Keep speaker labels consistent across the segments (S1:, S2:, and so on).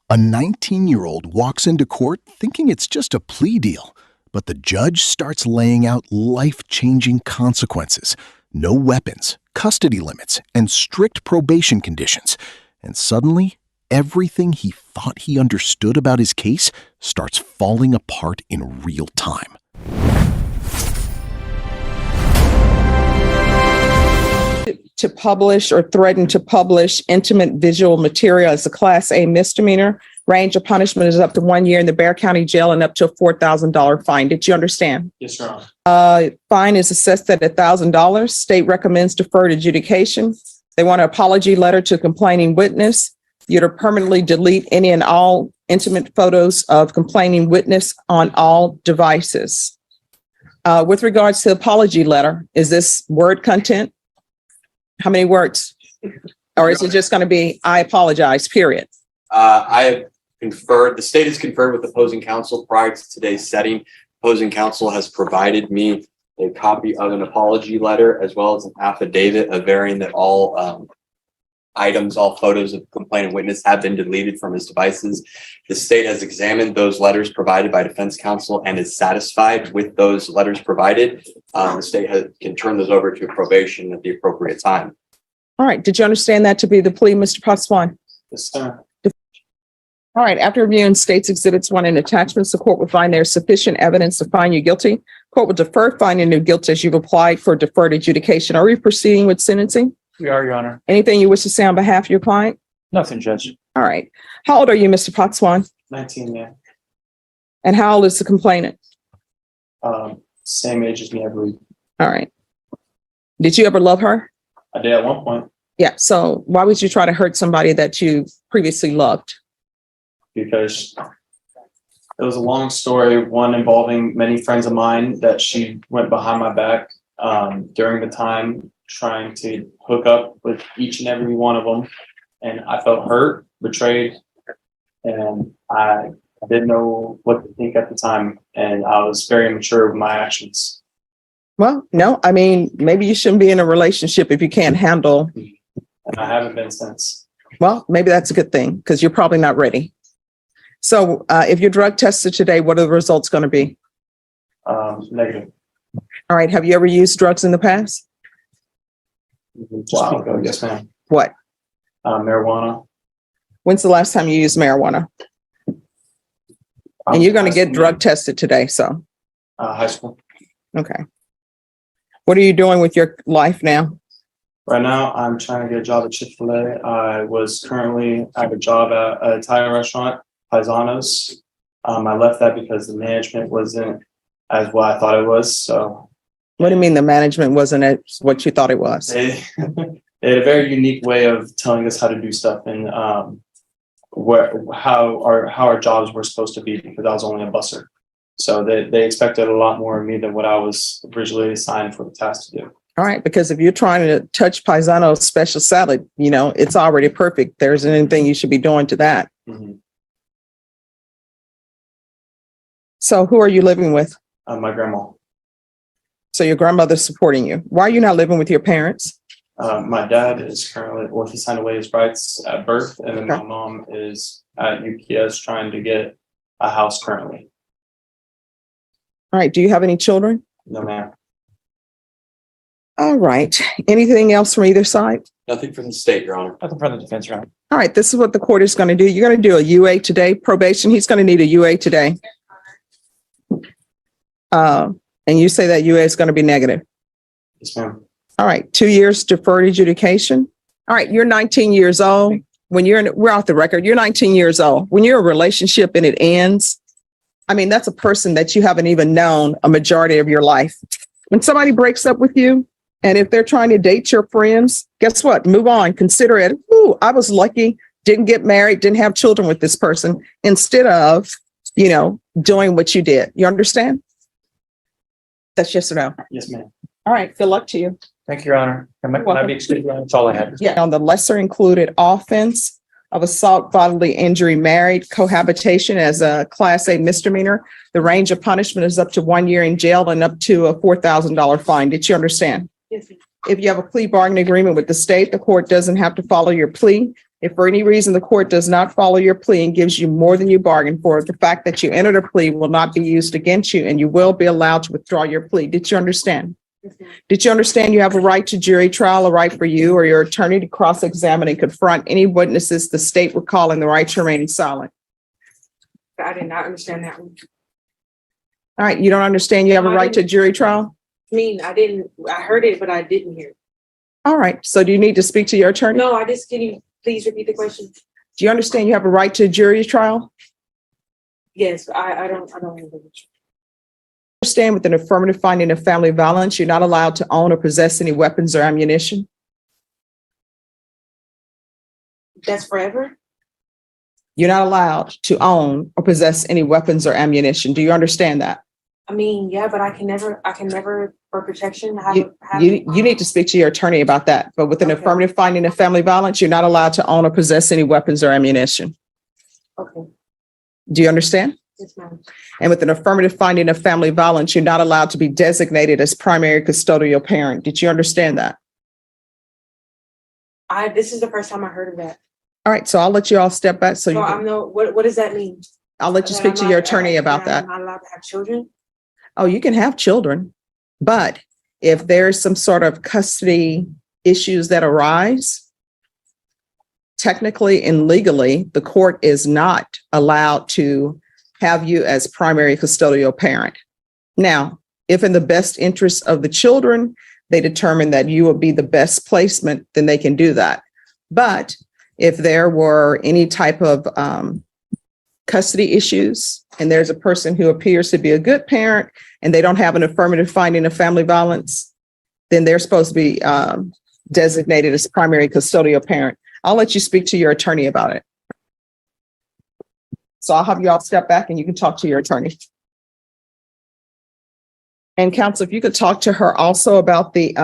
S1: A 19-year-old walks into court thinking it's just a plea deal, but the judge starts laying out life-changing consequences. No weapons, custody limits, and strict probation conditions. And suddenly, everything he thought he understood about his case starts falling apart in real time.
S2: To publish or threaten to publish intimate visual material is a Class A misdemeanor. Range of punishment is up to 1 year in the Bexar County Jail and up to a $4,000 fine. Did you understand?
S3: Yes, Your Honor.
S2: Fine is assessed at $1,000. State recommends deferred adjudication. They want an apology letter to complaining witness. You're to permanently delete any and all intimate photos of complaining witness on all devices. With regards to the apology letter, is this word content? How many words? Or is it just going to be, I apologize, period?
S3: I have conferred, the state has conferred with opposing counsel prior to today's setting. Opposing counsel has provided me a copy of an apology letter as well as an affidavit averring that all items, all photos of complaining witness have been deleted from his devices. The state has examined those letters provided by defense counsel and is satisfied with those letters provided. The state can turn those over to probation at the appropriate time.
S2: All right. Did you understand that to be the plea, Mr. Paswan?
S3: Yes, sir.
S2: All right. After reviewing states exhibits 1 and attachments, the court will find there is sufficient evidence to find you guilty. Court will defer finding you guilty as you've applied for deferred adjudication. Are you proceeding with sentencing?
S4: We are, Your Honor.
S2: Anything you wish to say on behalf of your client?
S4: Nothing, Judge.
S2: All right. How old are you, Mr. Paswan?
S4: 19, yeah.
S2: And how old is the complainant?
S4: Same age as me, I believe.
S2: All right. Did you ever love her?
S4: I did at one point
S2: Yeah. So why would you try to hurt somebody that you previously loved?
S4: because it was a long story, one involving many friends of mine that she went behind my back during the time trying to hook up with each and every one of them. And I felt hurt, betrayed, and I didn't know what to think at the time. And I was very immature with my actions.
S2: Well, no, I mean, maybe you shouldn't be in a relationship if you can't handle.
S4: And I haven't been since.
S2: Well, maybe that's a good thing because you're probably not ready. So if you're drug tested today, what are the results going to be?
S4: Negative.
S2: All right. Have you ever used drugs in the past?
S4: Wow. Yes, ma'am.
S2: What?
S4: Marijuana.
S2: When's the last time you used marijuana? And you're going to get drug tested today. So.
S4: High school.
S2: Okay. What are you doing with your life now?
S4: Right now, I'm trying to get a job at Chick-fil-A. I have a job at an Italian restaurant, Paisanos. I left that because the management wasn't as what I thought it was. So,
S2: What do you mean the management wasn't at what you thought it was?
S4: they had a very unique way of telling us how to do stuff and how our jobs were supposed to be, because I was only a busser. So they expected a lot more of me than what I was originally assigned for the task to do.
S2: All right, because if you're trying to touch Paisano's special salad, you know, it's already perfect. There isn't anything you should be doing to that.
S4: Mm-hmm.
S2: So who are you living with?
S4: My grandma.
S2: So your grandmother's supporting you. Why are you not living with your parents?
S4: My dad is currently, he signed away his rights at birth, and then my mom is at UPS trying to get a house currently.
S2: All right. Do you have any children?
S4: No, ma'am.
S2: All right. Anything else from either side?
S3: Nothing from the state, Your Honor.
S4: Nothing from the defense, Your Honor.
S2: All right. This is what the court is going to do. You're going to do a UA today. Probation. He's going to need a UA today. And you say that UA is going to be negative.
S4: Yes, ma'am.
S2: All right. 2 years deferred adjudication. All right. You're 19 years old. When we're off the record, you're 19 years old. When you're in a relationship and it ends, I mean, that's a person that you haven't even known a majority of your life. When somebody breaks up with you, and if they're trying to date your friends, guess what? Move on. Consider it. Ooh, I was lucky. Didn't get married. Didn't have children with this person. Instead of, doing what you did. You understand? That's yes or no?
S4: Yes, ma'am.
S2: All right. Good luck to you.
S4: Thank you, Your Honor. Can I be excused? That's all I had.
S2: Yeah. On the lesser included offense of assault, bodily injury, married, cohabitation as a Class A misdemeanor, the range of punishment is up to 1 year in jail and up to a $4,000 fine. Did you understand?
S5: Yes.
S2: If you have a plea bargaining agreement with the state, the court doesn't have to follow your plea. If for any reason the court does not follow your plea and gives you more than you bargained for, the fact that you entered a plea will not be used against you and you will be allowed to withdraw your plea. Did you understand? Did you understand you have a right to jury trial, a right for you or your attorney to cross-examine and confront any witnesses the state would call in the right to remain silent?
S5: I did not understand that one.
S2: All right, you don't understand you have a right to jury trial?
S5: I mean, I heard it, but I didn't hear it.
S2: All right, so do you need to speak to your attorney?
S5: No, can you please repeat the question?
S2: Do you understand you have a right to jury trial?
S5: Yes, I don't
S2: Understand with an affirmative finding of family violence, you're not allowed to own or possess any weapons or ammunition?
S5: That's forever?
S2: You're not allowed to own or possess any weapons or ammunition. Do you understand that?
S5: I mean, yeah, but I can never for protection
S2: You need to speak to your attorney about that. But with an
S5: Okay.
S2: affirmative finding of family violence, you're not allowed to own or possess any weapons or ammunition.
S5: Okay,
S2: Do you understand?
S5: yes, ma'am.
S2: And with an affirmative finding of family violence, you're not allowed to be designated as primary custodial parent. Did you understand that?
S5: This is the first time I heard of that.
S2: All right, so I'll let you all step back. So
S5: So I'm what does that mean?
S2: I'll let you
S5: That
S2: speak
S5: I'm
S2: to
S5: not-
S2: your attorney about that.
S5: I'm not allowed to have children?
S2: Oh, you can have children, but if there's some sort of custody issues that arise, technically and legally, the court is not allowed to have you as primary custodial parent. Now, if in the best interest of the children, they determine that you will be the best placement, then they can do that. But if there were any type of custody issues and there's a person who appears to be a good parent and they don't have an affirmative finding of family violence, then they're supposed to be designated as primary custodial parent. I'll let you speak to your attorney about it. So I'll have you all step back and you can talk to your attorney. And counsel, if you could talk to her also about the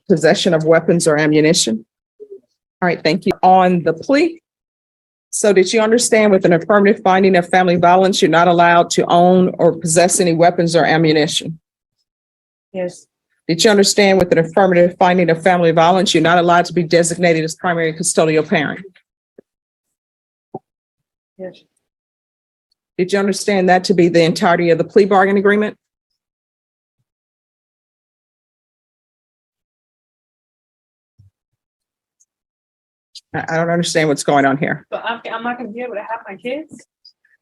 S2: possession of weapons or ammunition. All right, thank you. On the plea. So did you understand with an affirmative finding of family violence, you're not allowed to own or possess any weapons or ammunition?
S5: Yes,
S2: Did you understand with an affirmative finding of family violence, you're not allowed to be designated as primary custodial parent?
S5: yes,
S2: Did you understand that to be the entirety of the plea bargain agreement? I don't understand what's going on here.
S5: but I'm not gonna be able to have my kids?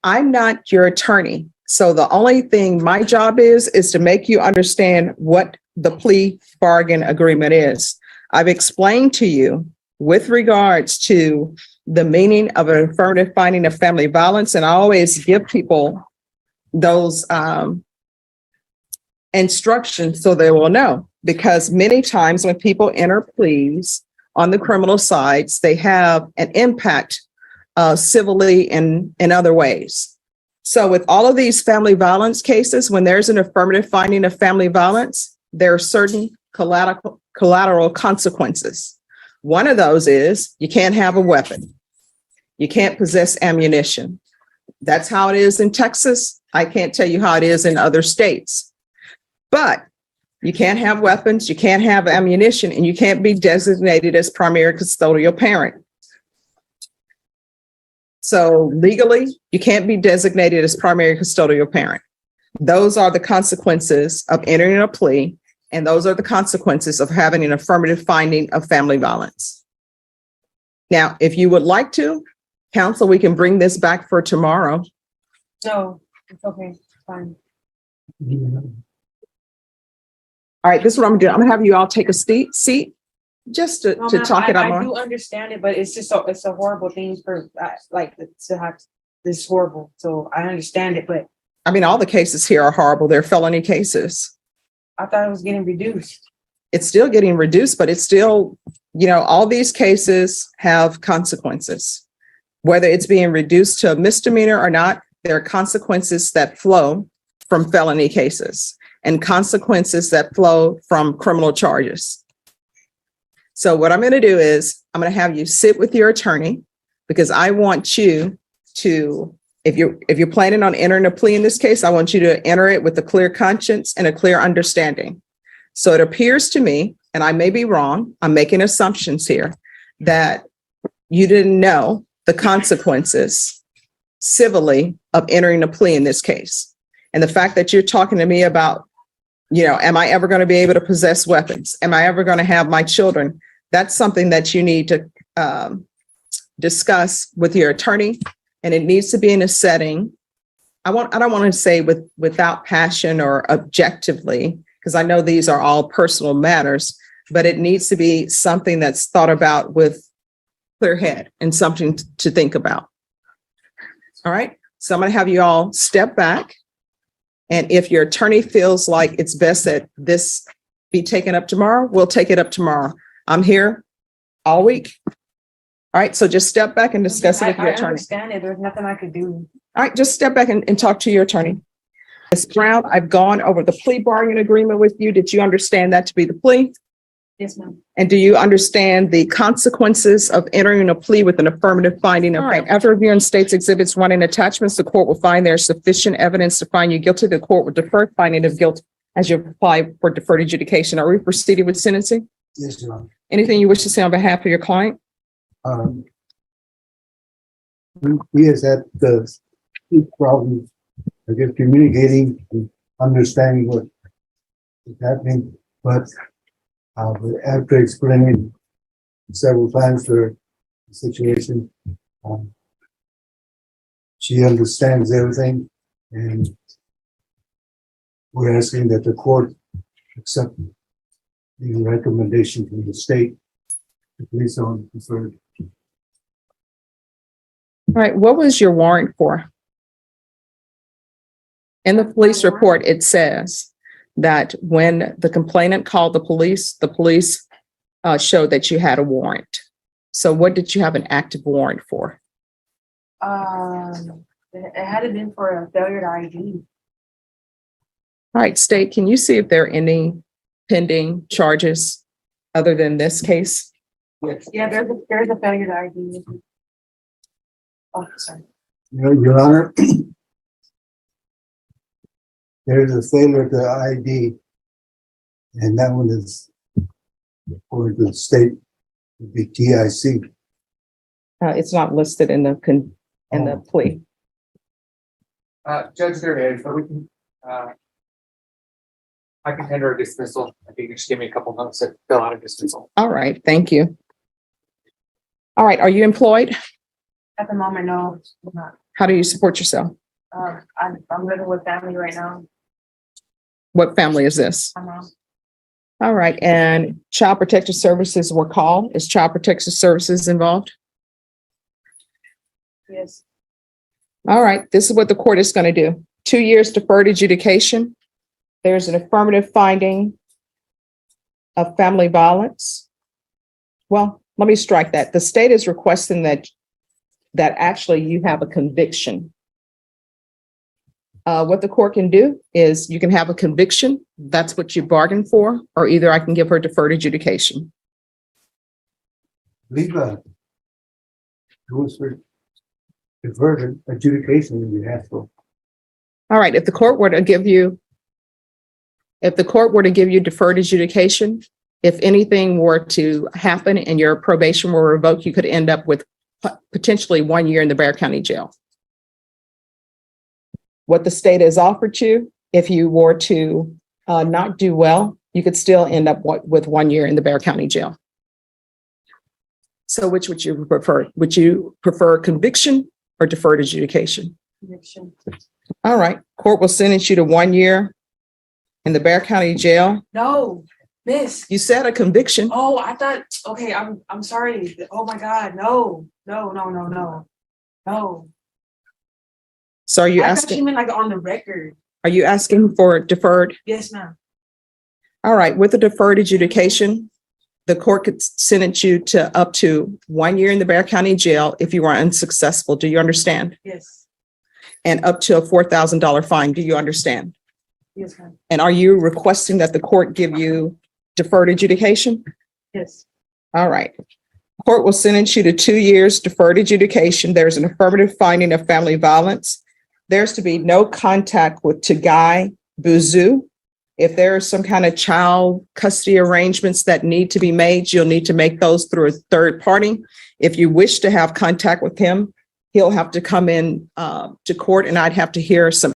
S2: I'm not your attorney. So the only thing my job is to make you understand what the plea bargain agreement is. I've explained to you with regards to the meaning of an affirmative finding of family violence, and I always give people those instructions so they will know. Because many times when people enter pleas on the criminal sides, they have an impact civilly and in other ways. So with all of these family violence cases, when there's an affirmative finding of family violence, there are certain collateral consequences. One of those is you can't have a weapon. You can't possess ammunition. That's how it is in Texas. I can't tell you how it is in other states. But you can't have weapons, you can't have ammunition, and you can't be designated as primary custodial parent. So legally, you can't be designated as primary custodial parent. Those are the consequences of entering a plea, and those are the consequences of having an affirmative finding of family violence. Now, if you would like to, counsel, we can bring this back for tomorrow.
S5: No, it's okay, fine.
S2: All right, this is what I'm gonna do. I'm gonna have you all take a seat just to
S5: No, ma'am,
S2: talk it out
S5: I
S2: more.
S5: do understand it, but it's just it's a horrible thing for like to have this horrible. So I understand it, but
S2: I mean, all the cases here are horrible. They're felony cases.
S5: I thought it was getting reduced.
S2: It's still getting reduced, but it's still, all these cases have consequences. Whether it's being reduced to a misdemeanor or not, there are consequences that flow from felony cases and consequences that flow from criminal charges. So what I'm going to do is I'm going to have you sit with your attorney, because I want you to, if you're planning on entering a plea in this case, I want you to enter it with a clear conscience and a clear understanding. So it appears to me, and I may be wrong, I'm making assumptions here, that you didn't know the consequences civilly of entering a plea in this case. And the fact that you're talking to me about, am I ever going to be able to possess weapons? Am I ever going to have my children? That's something that you need to discuss with your attorney, and it needs to be in a setting. I don't want to say without passion or objectively, because I know these are all personal matters, but it needs to be something that's thought about with clear head and something to think about. All right. So I'm going to have you all step back. And if your attorney feels like it's best that this be taken up tomorrow, we'll take it up tomorrow. I'm here all week. All right. So just step back and discuss it with your
S5: I
S2: attorney.
S5: understand it. There's nothing I could do.
S2: All right. Just step back and talk to your attorney. Ms. Brown, I've gone over the plea bargaining agreement with you. Did you understand that to be the plea?
S5: Yes, ma'am.
S2: And do you understand the consequences of entering a plea with an affirmative finding? All right. After reviewing state's exhibits 1 and attachments, the court will find there's sufficient evidence to find you guilty. The court will defer finding of guilt as you apply for deferred adjudication. Are we proceeding with sentencing?
S6: Yes, Your Honor.
S2: Anything you wish to say on behalf of your client?
S6: He has had the problems, I guess, communicating and understanding what is happening, but after explaining several times for the situation, she understands everything, and we're asking that the court accept the recommendation from the state to place on deferred.
S2: All right. What was your warrant for? In the police report, it says that when the complainant called the police showed that you had a warrant. So what did you have an active warrant for?
S5: It had been for a failure to ID.
S2: All right, state, can you see if there are any pending charges other than this case?
S5: Yeah, there's a failure to ID. Oh, sorry.
S6: Your Honor, there's a failure to ID, and that one is, according to the state, would be TIC.
S2: It's not listed in the plea.
S7: Judge, there is, but we can, I can tender a dismissal. I think you just give me a couple notes to fill out a dismissal.
S2: All right, thank you. All right, are you employed?
S5: At the moment, no, I'm not.
S2: How do you support yourself?
S5: I'm living with family right now.
S2: What family is this?
S5: My mom.
S2: All right, and Child Protective Services were called. Is Child Protective Services involved?
S5: Yes.
S2: All right, this is what the court is going to do. 2 years deferred adjudication. There's an affirmative finding of family violence. Well, let me strike that. The state is requesting that actually you have a conviction. What the court can do is you can have a conviction. That's what you bargained for, or either I can give her deferred adjudication.
S6: Leave rules for deferred adjudication in your hands.
S2: All right, if the court were to give you deferred adjudication, if anything were to happen and your probation were revoked, you could end up with potentially 1 year in the Bexar County Jail. What the state has offered you, if you were to not do well, you could still end up with 1 year in the Bexar County Jail. So which would you prefer? Would you prefer conviction or deferred adjudication?
S5: Conviction.
S2: All right, court will sentence you to 1 year in the Bexar County Jail.
S5: No, miss.
S2: You said a conviction.
S5: Oh, I thought, okay, I'm sorry. Oh my God, no.
S2: So are you
S5: I thought
S2: asking?
S5: you meant like on the record.
S2: Are you asking for deferred?
S5: Yes, ma'am.
S2: All right, with the deferred adjudication, the court could sentence you to up to 1 year in the Bexar County Jail if you are unsuccessful. Do you understand?
S5: Yes.
S2: And up to a $4,000 fine. Do you understand?
S5: Yes, ma'am.
S2: And are you requesting that the court give you deferred adjudication?
S5: Yes.
S2: All right. Court will sentence you to 2 years deferred adjudication. There's an affirmative finding of family violence. There's to be no contact with Tagai Buzu If there are some kind of child custody arrangements that need to be made, you'll need to make those through a third party. If you wish to have contact with him, he'll have to come in to court, and I'd have to hear some